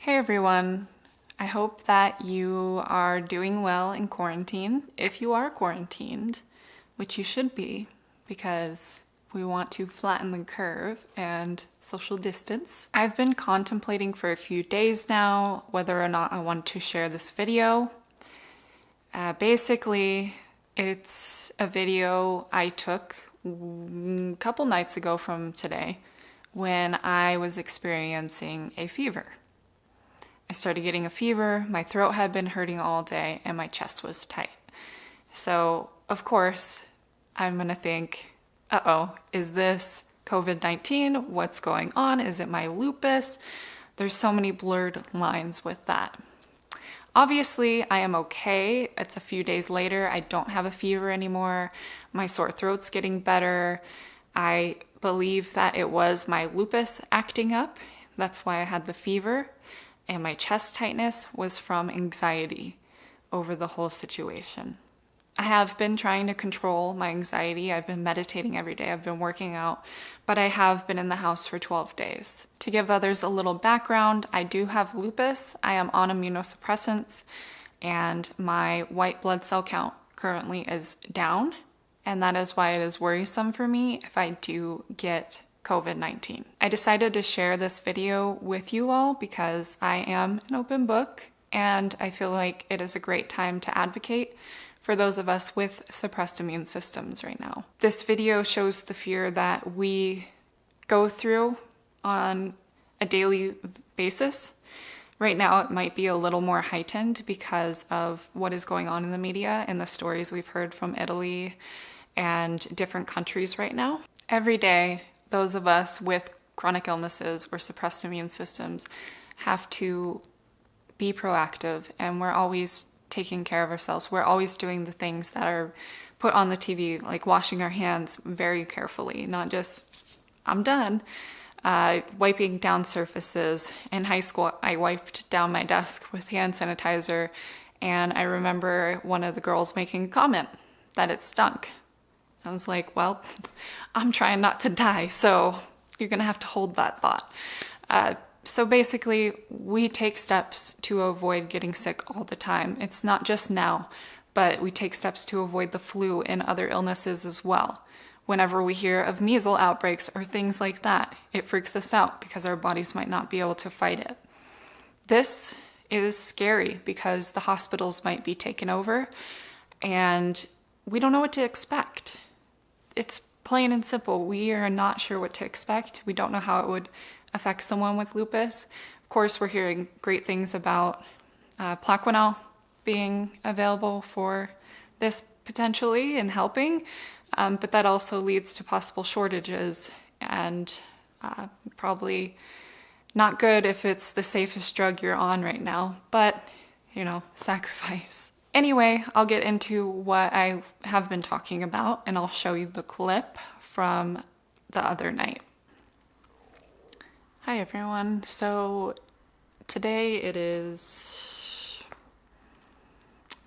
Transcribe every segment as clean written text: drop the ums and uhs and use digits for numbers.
Hey everyone, I hope that you are doing well in quarantine. If you are quarantined, which you should be, because we want to flatten the curve and social distance. I've been contemplating for a few days now whether or not I want to share this video. Basically, it's a video I took a couple nights ago from today when I was experiencing a fever. I started getting a fever, my throat had been hurting all day, and my chest was tight. So, of course, I'm gonna think, uh-oh, is this COVID-19? What's going on? Is it my lupus? There's so many blurred lines with that. Obviously, I am okay. It's a few days later. I don't have a fever anymore. My sore throat's getting better. I believe that it was my lupus acting up. That's why I had the fever. And my chest tightness was from anxiety over the whole situation. I have been trying to control my anxiety. I've been meditating every day. I've been working out, but I have been in the house for 12 days. To give others a little background, I do have lupus. I am on immunosuppressants, and my white blood cell count currently is down, and that is why it is worrisome for me if I do get COVID-19. I decided to share this video with you all because I am an open book, and I feel like it is a great time to advocate for those of us with suppressed immune systems right now. This video shows the fear that we go through on a daily basis. Right now it might be a little more heightened because of what is going on in the media and the stories we've heard from Italy and different countries right now. Every day, those of us with chronic illnesses or suppressed immune systems have to be proactive, and we're always taking care of ourselves. We're always doing the things that are put on the TV, like washing our hands very carefully, not just, I'm done. Wiping down surfaces. In high school, I wiped down my desk with hand sanitizer, and I remember one of the girls making a comment that it stunk. I was like, well, I'm trying not to die, so you're gonna have to hold that thought. So basically, we take steps to avoid getting sick all the time. It's not just now, but we take steps to avoid the flu and other illnesses as well. Whenever we hear of measles outbreaks or things like that, it freaks us out because our bodies might not be able to fight it. This is scary because the hospitals might be taken over and we don't know what to expect. It's plain and simple. We are not sure what to expect. We don't know how it would affect someone with lupus. Of course, we're hearing great things about Plaquenil being available for this potentially and helping, but that also leads to possible shortages and probably not good if it's the safest drug you're on right now, but, you know, sacrifice. Anyway, I'll get into what I have been talking about, and I'll show you the clip from the other night. Hi everyone. So today it is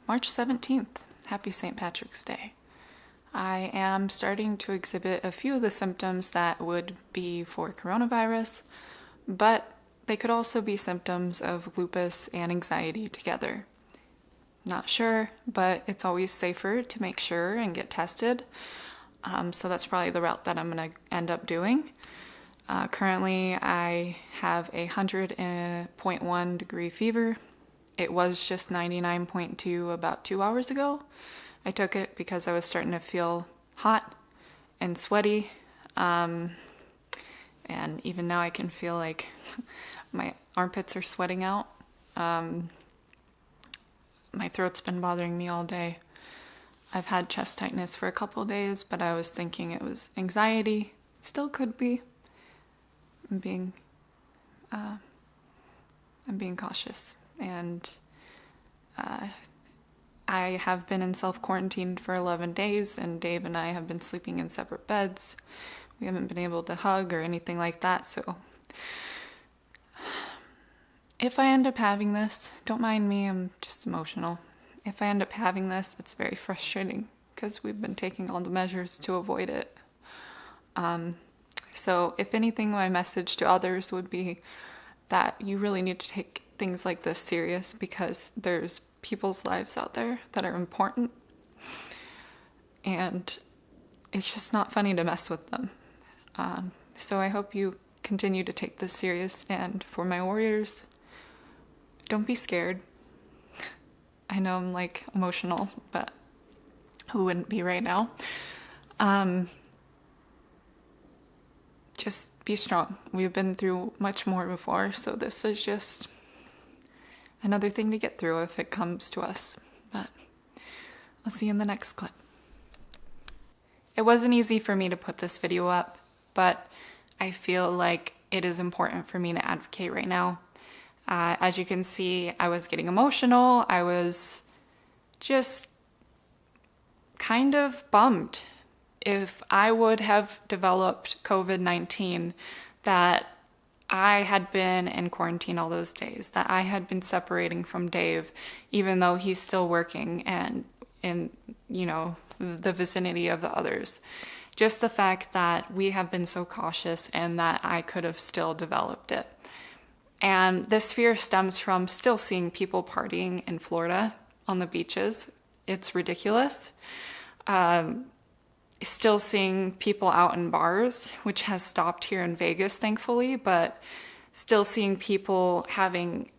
March 17th. Happy St. Patrick's Day. I am starting to exhibit a few of the symptoms that would be for coronavirus, but they could also be symptoms of lupus and anxiety together. Not sure, but it's always safer to make sure and get tested. So that's probably the route that I'm going to end up doing. Currently, I have a 100.1 degree fever. It was just 99.2 about 2 hours ago. I took it because I was starting to feel hot and sweaty. And even now I can feel like my armpits are sweating out. My throat's been bothering me all day. I've had chest tightness for a couple of days, but I was thinking it was anxiety. Still could be. I'm being cautious, and I have been in self-quarantine for 11 days, and Dave and I have been sleeping in separate beds. We haven't been able to hug or anything like that, so if I end up having this, don't mind me, I'm just emotional. If I end up having this, it's very frustrating because we've been taking all the measures to avoid it. So if anything, my message to others would be that you really need to take things like this serious, because there's people's lives out there that are important, and it's just not funny to mess with them. So I hope you continue to take this serious, and for my warriors, don't be scared. I know I'm like emotional, but who wouldn't be right now? Just be strong. We've been through much more before, so this is just another thing to get through if it comes to us. But I'll see you in the next clip. It wasn't easy for me to put this video up, but I feel like it is important for me to advocate right now. As you can see, I was getting emotional. I was just kind of bummed. If I would have developed COVID-19, that I had been in quarantine all those days, that I had been separating from Dave, even though he's still working and in, the vicinity of the others. Just the fact that we have been so cautious and that I could have still developed it. And this fear stems from still seeing people partying in Florida on the beaches. It's ridiculous. Still seeing people out in bars, which has stopped here in Vegas, thankfully, but still seeing people having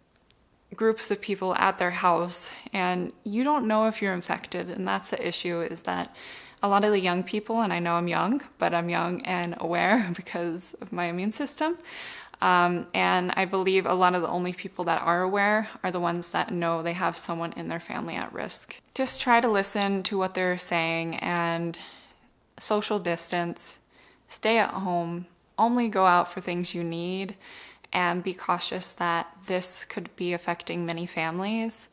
groups of people at their house, and you don't know if you're infected. And that's the issue, is that a lot of the young people, and I know I'm young, but I'm young and aware because of my immune system. And I believe a lot of the only people that are aware are the ones that know they have someone in their family at risk. Just try to listen to what they're saying and social distance, stay at home, only go out for things you need, and be cautious that this could be affecting many families.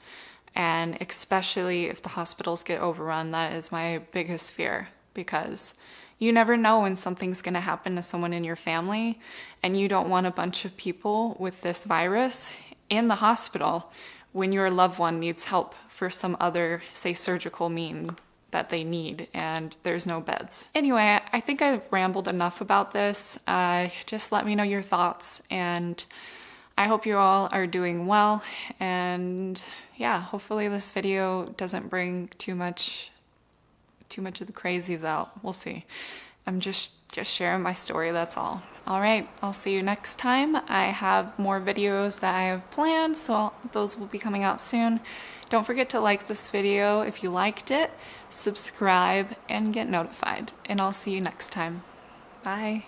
And especially if the hospitals get overrun, that is my biggest fear, because you never know when something's going to happen to someone in your family, and you don't want a bunch of people with this virus in the hospital when your loved one needs help for some other, say, surgical mean that they need, and there's no beds. Anyway, I think I've rambled enough about this. Just let me know your thoughts, and I hope you all are doing well. And yeah, hopefully this video doesn't bring too much of the crazies out. We'll see. I'm just sharing my story, that's all. All right, I'll see you next time. I have more videos that I have planned, so those will be coming out soon. Don't forget to like this video if you liked it, subscribe, and get notified. And I'll see you next time. Bye.